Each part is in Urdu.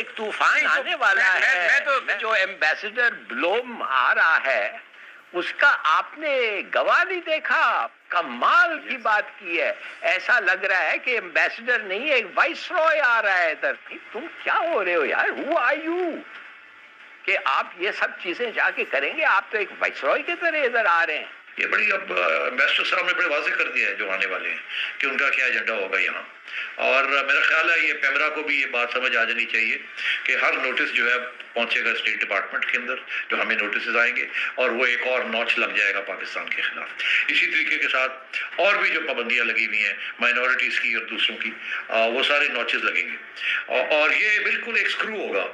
ایک طوفان آنے والا ہے، میں تو جو ایمبیسڈر بلوم آ رہا ہے اس کا آپ نے گواہ نہیں دیکھا، کمال کی بات کی ہے. ایسا لگ رہا ہے کہ ایمبیسڈر نہیں ایک وائس رائے آ رہا ہے ادھر. تم کیا ہو رہے ہو یار؟ ہو آر یو کہ آپ یہ سب چیزیں جا کے کریں گے؟ آپ تو ایک وائس رائے کی طرح ادھر آ رہے ہیں. یہ بڑی اب ایمبیسڈر صاحب نے بڑے واضح کر دیا ہے جو آنے والے ہیں کہ ان کا کیا ایجنڈا ہوگا یہاں. اور میرا خیال ہے یہ پیمرا کو بھی یہ بات سمجھ آ جانی چاہیے کہ ہر نوٹس جو ہے پہنچے گا اسٹیٹ ڈپارٹمنٹ کے اندر، جو ہمیں نوٹسز آئیں گے، اور وہ ایک اور نوچ لگ جائے گا پاکستان کے خلاف. اسی طریقے کے ساتھ اور بھی جو پابندیاں لگی ہوئی ہیں مائنورٹیز کی اور دوسروں کی، وہ سارے نوچز لگیں گے. اور یہ بالکل ایک اسکرو ہوگا،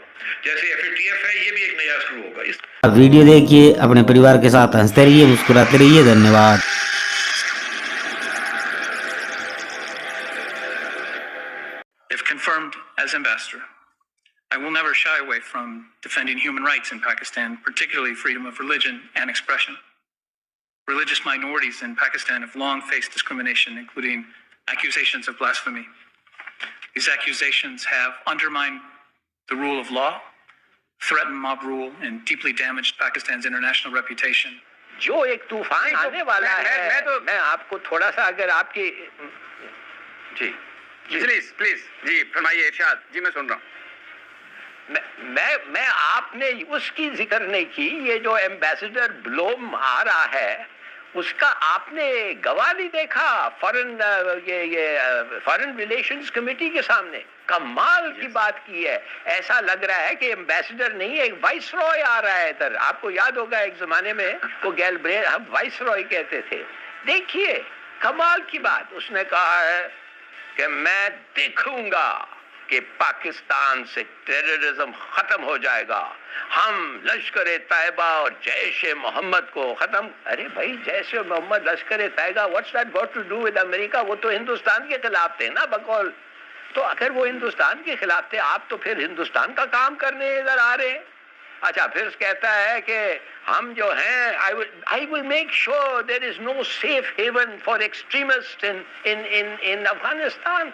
جیسے FATF ہے یہ بھی ایک نیا اسکرو ہوگا. ویڈیو دیکھیے، اپنے پریوار کے ساتھ ہنستے رہیے، مسکراتے رہیے. دھنیہ واد. If confirmed as ambassador, I will never shy away from defending human rights in Pakistan, particularly freedom of religion and expression. Religious minorities in Pakistan have long faced discrimination, including accusations of blasphemy. These accusations have undermined the rule of law, threatened mob rule, and deeply damaged Pakistan's international reputation. جو ایک طوفان آنے والا ہے، میں آپ کو تھوڑا سا اگر آپ کی جی پلیز جی فرمائیے ارشاد. جی میں سن رہا ہوں. میں آپ نے اس کی ذکر نہیں کی. یہ جو ایمبیسڈر بلوم آ رہا ہے اس کا آپ نے گواہ نہیں دیکھا فارن ریلیشنز کمیٹی کے سامنے. کمال کی بات کی ہے. ایسا لگ رہا ہے کہ ایمبیسڈر نہیں ایک وائس رائے آ رہا ہے ادھر. آپ کو یاد ہوگا ایک زمانے میں وہ گیلبریٹ ہم وائس رائے کہتے تھے. دیکھیے کمال کی بات. اس نے کہا ہے کہ میں دیکھوں گا کہ پاکستان سے ٹیررزم ختم ہو جائے گا، ہم لشکر طیبہ اور جیش محمد کو ختم. ارے بھائی جیش محمد Lashkar Taiba what's that got to do with امریکہ؟ وہ تو ہندوستان کے خلاف تھے نا بقول. تو اگر وہ ہندوستان کے خلاف تھے آپ تو پھر ہندوستان کا کام کرنے ادھر آ رہے ہیں. اچھا پھر کہتا ہے کہ ہم جو ہیں I will make sure there is no safe haven for extremists in Afghanistan.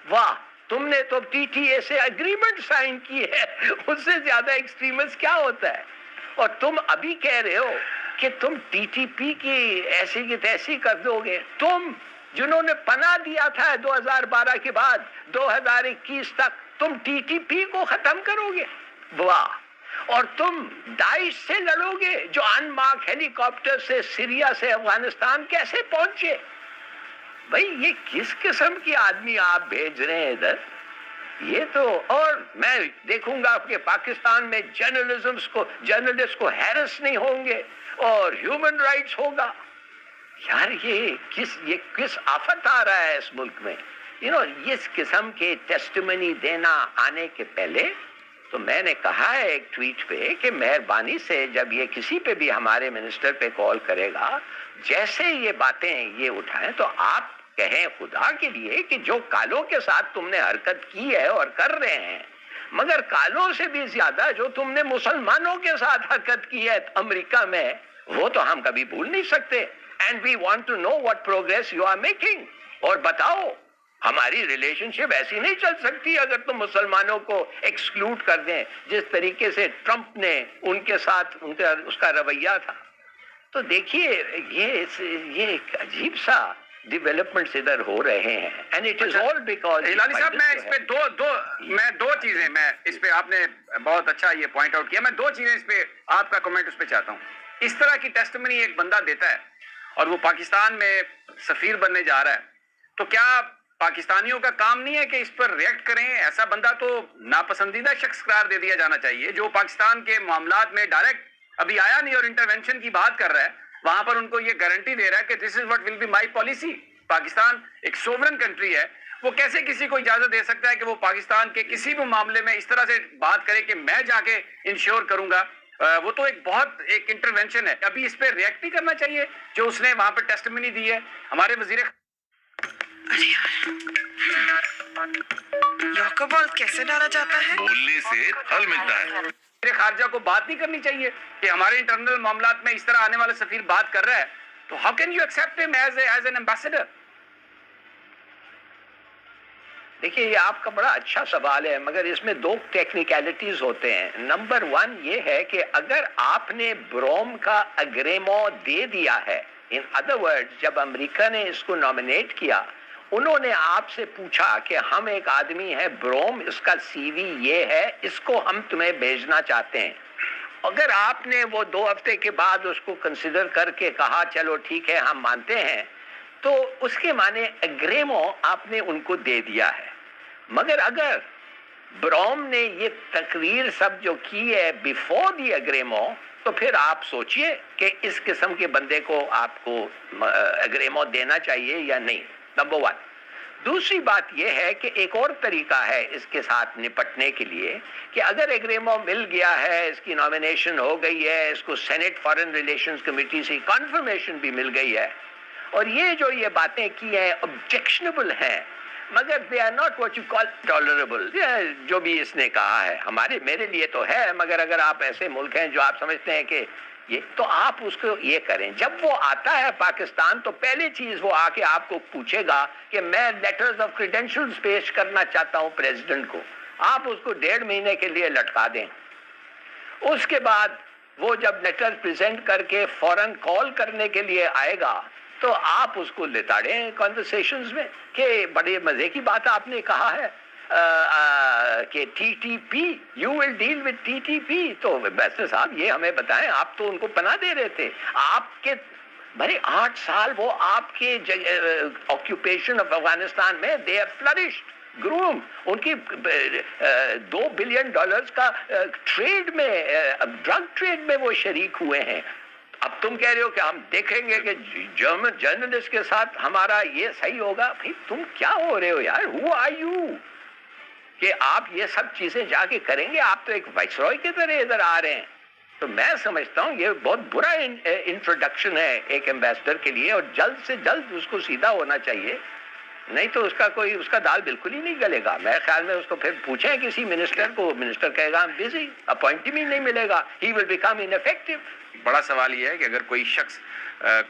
واہ، تم نے تو TTA سے اگریمنٹ سائن کی ہے، اس سے زیادہ ایکسٹریمسٹ کیا ہوتا ہے؟ اور تم ابھی کہہ رہے ہو کہ تم TTP کی ایسی کی تیسی کر دو گے. تم جنہوں نے پناہ دیا تھا 2012 کے بعد 2021 تک تم TTP کو ختم کرو گے. واہ. اور تم داعش سے لڑو گے جو ان مارک ہیلی کاپٹر سے سیریا سے افغانستان کیسے پہنچے؟ بھئی یہ کس قسم کی آدمی آپ بھیج رہے ہیں ادھر؟ یہ تو اور میں دیکھوں گا کہ پاکستان میں جرنلسٹ کو ہیرس نہیں ہوں گے اور ہیومن رائٹس ہوگا. یار یہ کس آفت آ رہا ہے اس ملک میں؟ اس قسم کے ٹیسٹمنی دینا آنے کے پہلے تو میں نے کہا ہے ایک ٹویٹ پہ کہ مہربانی سے جب یہ کسی پہ بھی ہمارے منسٹر پہ کال کرے گا جیسے یہ باتیں یہ اٹھائیں تو آپ کہیں خدا کے لیے کہ جو کالوں کے ساتھ تم نے حرکت کی ہے اور کر رہے ہیں، مگر کالوں سے بھی زیادہ جو تم نے مسلمانوں کے ساتھ حرکت کی ہے امریکہ میں، وہ تو ہم کبھی بھول نہیں سکتے. And we want to know what progress you are making. اور بتاؤ ہماری ریلیشن شپ ایسی نہیں چل سکتی اگر تم مسلمانوں کو ایکسکلوڈ کر دیں جس طریقے سے ٹرمپ نے ان کے ساتھ اس کا رویہ تھا. تو دیکھیے یہ ایک عجیب سا ڈیولپمنٹس ادھر ہو رہے ہیں. And it is all because Hilali صاحب میں اس پہ دو چیزیں میں اس پہ آپ نے بہت اچھا یہ پوائنٹ آؤٹ کیا. میں دو چیزیں اس پہ آپ کا کمنٹ اس پہ چاہتا ہوں. اس طرح کی ٹیسٹمنی ایک بندہ دیتا ہے اور وہ پاکستان میں سفیر بننے جا رہا ہے تو کیا پاکستانیوں کا کام نہیں ہے کہ اس پر ریئیکٹ کریں؟ ایسا بندہ تو ناپسندیدہ شخص قرار دے دیا جانا چاہیے جو پاکستان کے معاملات میں ڈائریکٹ ابھی آیا نہیں اور انٹرونشن کی بات کر رہا ہے. وہاں پر ان کو یہ گارنٹی دے رہا ہے کہ this is what will be my policy. Pakistan ایک سوورن کنٹری ہے، وہ کیسے کسی کو اجازت دے سکتا ہے کہ وہ پاکستان کے کسی بھی معاملے میں اس طرح سے بات کرے کہ میں جا کے انشور کروں گا؟ وہ تو ایک بہت ایک انٹرونشن ہے. ابھی اس پہ ریئیکٹ نہیں کرنا چاہیے جو اس نے وہاں پہ ٹیسٹمنی دی ہے ہمارے وزیر بال کیسے ڈالا جاتا ہے؟ بولنے سے حل ملتا ہے. خارجہ کو بات نہیں کرنی چاہیے کہ ہمارے انٹرنل معاملات میں اس طرح آنے والا سفیر بات کر رہا ہے تو how can you accept him as an ambassador? دیکھیے یہ آپ کا بڑا اچھا سوال ہے، مگر اس میں دو ٹیکنیکلٹیز ہوتے ہیں۔ نمبر 1 یہ ہے کہ اگر آپ نے بروم کا اگریمو دے دیا ہے، ان ادر ورڈ جب امریکہ نے اس کو نامینیٹ کیا، انہوں نے آپ سے پوچھا کہ ہم ایک آدمی ہے بروم، اس کا سی وی یہ ہے، اس کو ہم تمہیں بھیجنا چاہتے ہیں۔ اگر آپ نے وہ 2 ہفتے کے بعد اس کو کنسیڈر کر کے کہا چلو ٹھیک ہے ہم مانتے ہیں، تو اس کے معنی اگریمو آپ نے ان کو دے دیا ہے۔ مگر اگر بروم نے یہ تقریر سب جو کی ہے بیفور دی اگریمو، تو پھر آپ سوچئے کہ اس قسم کے بندے کو آپ کو اگریمو دینا چاہیے یا نہیں، نمبر 1۔ دوسری بات یہ ہے کہ ایک اور طریقہ ہے اس کے ساتھ نپٹنے کے لیے کہ اگر ایگریمو مل گیا ہے، اس کی نامینیشن ہو گئی ہے، اس کو سینٹ فارن ریلیشنز کمیٹی سے کنفرمیشن بھی مل گئی ہے، اور یہ جو یہ باتیں کی ہیں objectionable ہیں، مگر they are not what you call tolerable، جو بھی اس نے کہا ہے میرے لیے تو ہے، مگر اگر آپ ایسے ملک ہیں جو آپ سمجھتے ہیں کہ یہ، تو آپ اس کو یہ کریں۔ جب وہ آتا ہے پاکستان تو پہلی چیز وہ آ کے آپ کو پوچھے گا کہ میں لیٹرز آف کریڈینشلز پیش کرنا چاہتا ہوں پریزیڈنٹ کو، آپ اس کو 1.5 مہینے کے لیے لٹکا دیں۔ اس کے بعد وہ جب لیٹر پریزنٹ کر کے فوراً کال کرنے کے لیے آئے گا تو آپ اس کو لتاڑیں کنورسیشنز میں کہ بڑے مزے کی بات آپ نے کہا ہے کہ T T P, you will deal with T T P. تو بیسر صاحب یہ ہمیں بتائیں، آپ تو ان کو پناہ دے رہے تھے، آپ کے بھائی 8 سال وہ آپ کے آکیوپیشن آف افغانستان میں دے ہیو فلرشڈ، گروم، ان کی $2 بلین کا ٹریڈ میں، ڈرگ ٹریڈ میں وہ شریک ہوئے ہیں۔ اب تم کہہ رہے ہو کہ ہم دیکھیں گے کہ جرمن جرنلسٹ کے ساتھ ہمارا یہ صحیح ہوگا۔ بھائی تم کیا ہو رہے ہو یار، ہو آر یو کہ آپ یہ سب چیزیں جا کے کریں گے؟ آپ تو ایک وائسرائے کی طرح ادھر آ رہے ہیں۔ تو میں سمجھتا ہوں یہ بہت برا انٹروڈکشن ہے ایک ایمبیسڈر کے لیے، اور جلد سے جلد اس کو سیدھا ہونا چاہیے، نہیں تو اس کا دال بالکل ہی نہیں گلے گا۔ میرے خیال میں اس کو پھر پوچھیں کسی منسٹر کو، منسٹر کہے گا I'm busy، اپوائنٹمنٹ ہی نہیں ملے گا، he will become ineffective۔ بڑا سوال یہ ہے کہ اگر کوئی شخص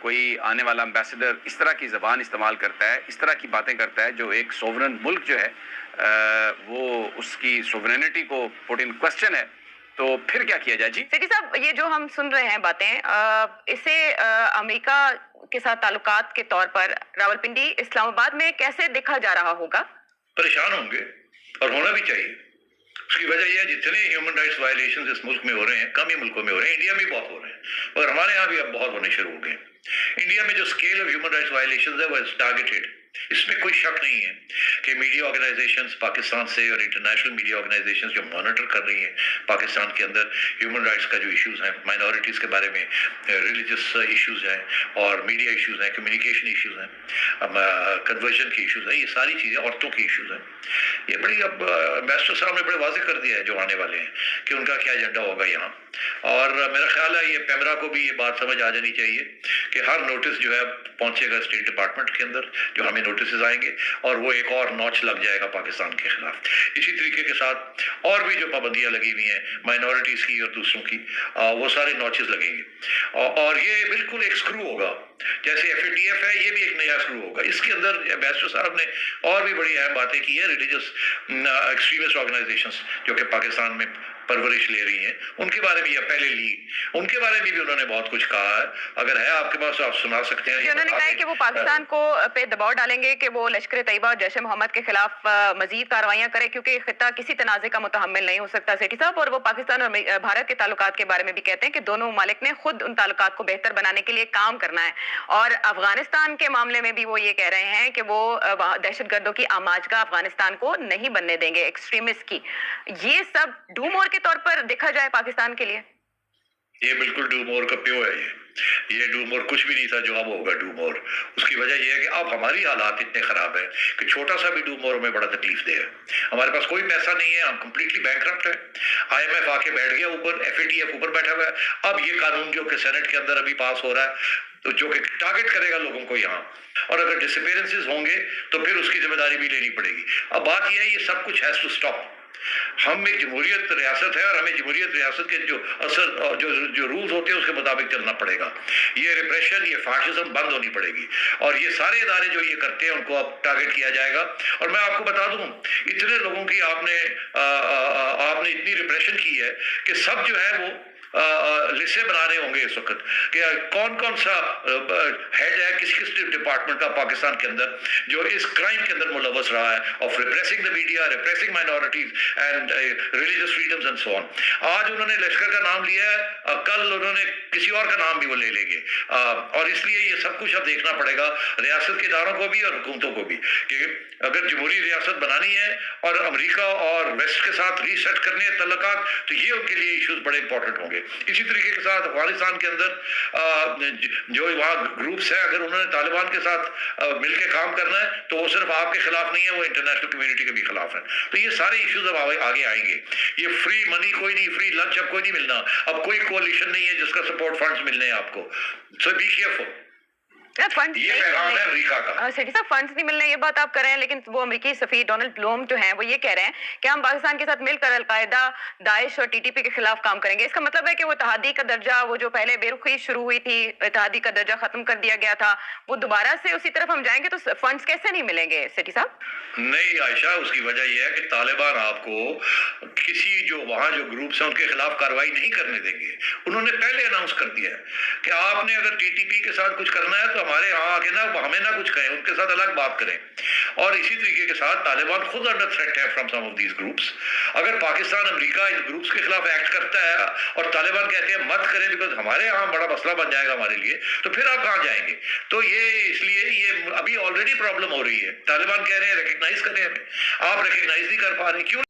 کوئی آنے والا امبیسڈر اس طرح کی زبان استعمال کرتا ہے، اس طرح کی باتیں کرتا ہے جو ایک سوورن ملک جو ہے وہ اس کی سوورنٹی کو پٹ ان کوسچن ہے، تو پھر کیا کیا جائے؟ جی سیٹھی صاحب، یہ جو ہم سن رہے ہیں باتیں، اسے امریکہ کے ساتھ تعلقات کے طور پر راولپنڈی، اسلام آباد میں کیسے دیکھا جا رہا ہوگا؟ پریشان ہوں گے، اور ہونا بھی چاہیے۔ اس کی وجہ یہ ہے جتنے ہیومن رائٹس وائلیشنز اس ملک میں ہو رہے ہیں، کم ہی ملکوں میں ہو رہے ہیں، انڈیا میں بہت ہو رہے ہیں، اور ہمارے ہاں بھی اب بہت ہونے شروع ہو گئے۔ انڈیا میں جو scale of human rights violations ہے وہ ٹارگیٹڈ، اس میں کوئی شک نہیں ہے کہ میڈیا آرگنائزیشنز پاکستان سے اور انٹرنیشنل میڈیا آرگنائزیشنز جو مانیٹر کر رہی ہیں پاکستان کے اندر ہیومن رائٹس کا جو ایشوز ہیں، مائنورٹیز کے بارے میں، ریلیجس ایشوز ہیں، اور میڈیا ایشوز ہیں، کمیونیکیشن ایشوز ہیں، کنورژن کے ایشوز ہیں، یہ ساری چیزیں، عورتوں کے ایشوز ہیں، یہ بڑی اب امبیسڈر صاحب نے بڑے واضح کر دیا ہے جو آنے والے ہیں کہ ان کا کیا ایجنڈا ہوگا یہاں۔ اور میرا خیال ہے یہ پیمرا کو بھی یہ بات سمجھ آ جانی چاہیے کہ ہر نوٹس جو ہے پہنچے گا اسٹیٹ ڈپارٹمنٹ کے اندر، جو ہمیں نوٹسز آئیں گے، اور وہ ایک اور نوچ لگ جائے گا پاکستان کے خلاف۔ اسی طریقے کے ساتھ اور بھی جو پابندیاں لگی ہوئی ہیں مائنورٹیز کی اور دوسروں کی، وہ سارے نوچز لگیں گے، اور یہ بالکل ایک سکرو ہوگا، جیسے FATF ہے، یہ بھی ایک نیا سکرو ہوگا۔ اس کے اندر بیسٹر صاحب نے اور بھی بڑی اہم باتیں کی ہیں، ریلیجس ایکسٹریمسٹ آرگنائزیشنز جو کہ پاکستان میں پرورش لے رہی ہیں، ان کے بارے میں، یا پہلے لی، ان کے بارے میں بھی انہوں نے بہت کچھ کہا ہے۔ اگر ہے آپ کے پاس تو آپ سنا سکتے ہیں۔ انہوں نے کہا ہے کہ وہ پاکستان کو پہ دباؤ ڈالیں گے کہ وہ لشکر طیبہ اور جیش محمد کے خلاف مزید کارروائیاں کرے، کیونکہ خطہ کسی تنازع کا متحمل نہیں ہو سکتا سیٹھی صاحب۔ اور وہ پاکستان اور بھارت کے تعلقات کے بارے میں بھی کہتے ہیں کہ دونوں ممالک نے خود ان تعلقات کو بہتر بنانے کے لیے کام کرنا ہے، اور افغانستان کے معاملے میں بھی وہ یہ کہہ رہے ہیں کہ وہ دہشت گردوں کی آماجگاہ افغانستان کو نہیں بننے دیں گے، ایکسٹریمسٹ کی۔ یہ سب ڈوم اور کے طور پر دیکھا جائے پاکستان کے لیے؟ یہ بالکل ڈوم اور کا پیو ہے، یہ ڈوم اور کچھ بھی نہیں تھا جو اب ہوگا ڈوم اور۔ اس کی وجہ یہ ہے کہ اب ہماری حالات اتنے خراب ہیں کہ چھوٹا سا بھی ڈوم اور ہمیں بڑا تکلیف دے ہے۔ ہمارے پاس کوئی پیسہ نہیں ہے، ہم کمپلیٹلی بینکرپٹ ہے۔ IMF آ کے بیٹھ گیا اوپر، FATF اوپر بیٹھا ہوا ہے۔ اب یہ قانون جو کہ سینٹ کے اندر ابھی پاس ہو رہا ہے، تو جو کہ ٹارگٹ کرے گا لوگوں کو یہاں، اور اگر ڈسپیرنسز ہوں گے تو پھر اس کی ذمہ داری بھی لینی پڑے گی۔ اب بات یہ ہے، یہ سب کچھ ہیز ٹو اسٹاپ۔ ہم ایک جمہوریت ریاست ہے اور ہمیں جمہوریت ریاست کے جو اثر جو رولز ہوتے ہیں اس کے مطابق چلنا پڑے گا. یہ ریپریشن، یہ فاشزم بند ہونی پڑے گی، اور یہ سارے ادارے جو یہ کرتے ہیں ان کو اب ٹارگٹ کیا جائے گا. اور میں آپ کو بتا دوں، اتنے لوگوں کی آپ نے اتنی ریپریشن کی ہے کہ سب جو ہے وہ لسٹیں بنا رہے ہوں گے اس وقت کہ کون کون سا ہیڈ ہے کس ڈپارٹمنٹ کا پاکستان کے اندر جو اس کرائم کے اندر ملوث رہا ہے of repressing the media, repressing minorities and religious freedoms and so on. آج انہوں نے لشکر کا نام لیا ہے، کل انہوں نے کسی اور کا نام بھی وہ لے لیں گے، اور اس لیے یہ سب کچھ اب دیکھنا پڑے گا ریاست کے اداروں کو بھی اور حکومتوں کو بھی کہ اگر جمہوری ریاست بنانی ہے اور امریکہ اور ویسٹ کے ساتھ ری سیٹ کرنے ہیں تعلقات، تو یہ ان کے لیے ایشوز بڑے امپورٹنٹ ہوں گے. اسی طریقے کے ساتھ افغانستان کے اندر جو وہاں گروپس ہیں، اگر انہوں نے طالبان کے ساتھ مل کے کام کرنا ہے تو وہ صرف آپ کے خلاف نہیں ہے، وہ انٹرنیشنل کمیونٹی کے بھی خلاف ہیں. تو یہ سارے ایشوز اب آگے آئیں گے. یہ فری منی کوئی نہیں، فری لنچ اب کوئی نہیں ملنا، اب کوئی کوalition نہیں ہے جس کا سپورٹ فنڈز ملنے ہیں آپ کو. سو بی کیئرفل. فنڈ یہ پیغام ہے امریکہ کا. سیٹھی صاحب فنڈز نہیں ملنے یہ بات آپ کر رہے ہیں، لیکن وہ امریکی سفیر ڈونلڈ بلوم جو ہیں وہ یہ کہہ رہے ہیں کہ ہم پاکستان کے ساتھ مل کر القاعدہ، داعش اور TTP کے خلاف کام کریں گے. اس کا مطلب ہے کہ وہ اتحادی کا درجہ، وہ جو پہلے بے رخی شروع ہوئی تھی، اتحادی کا درجہ ختم کر دیا گیا تھا، وہ دوبارہ سے اسی طرف ہم جائیں گے. تو فنڈز کیسے نہیں ملیں گے سیٹھی صاحب؟ نہیں عائشہ، اس کی وجہ یہ ہے کہ طالبان آپ کو کسی جو وہاں جو گروپس ہیں ان کے خلاف کارروائی نہیں کرنے دیں گے. انہوں نے پہلے اناؤنس کر دیا ہے کہ آپ نے اگر TTP کے ساتھ کچھ کرنا ہے تو ہمارے یہاں آ کے ہمیں نہ کچھ کہیں، ان کے ساتھ الگ بات کریں. اور اسی طریقے کے ساتھ طالبان خود انڈر تھریٹ ہے from some of these groups. اگر پاکستان امریکہ ان گروپس کے خلاف ایکٹ کرتا ہے اور طالبان کہتے ہیں مت کریں بیکاز ہمارے یہاں بڑا مسئلہ بن جائے گا ہمارے لیے، تو پھر آپ کہاں جائیں گے؟ تو یہ اس لیے یہ ابھی آلریڈی پرابلم ہو رہی ہے. طالبان کہہ رہے ہیں ریکگنائز کریں ہمیں، آپ ریکگنائز نہیں کر پا رہے. کیوں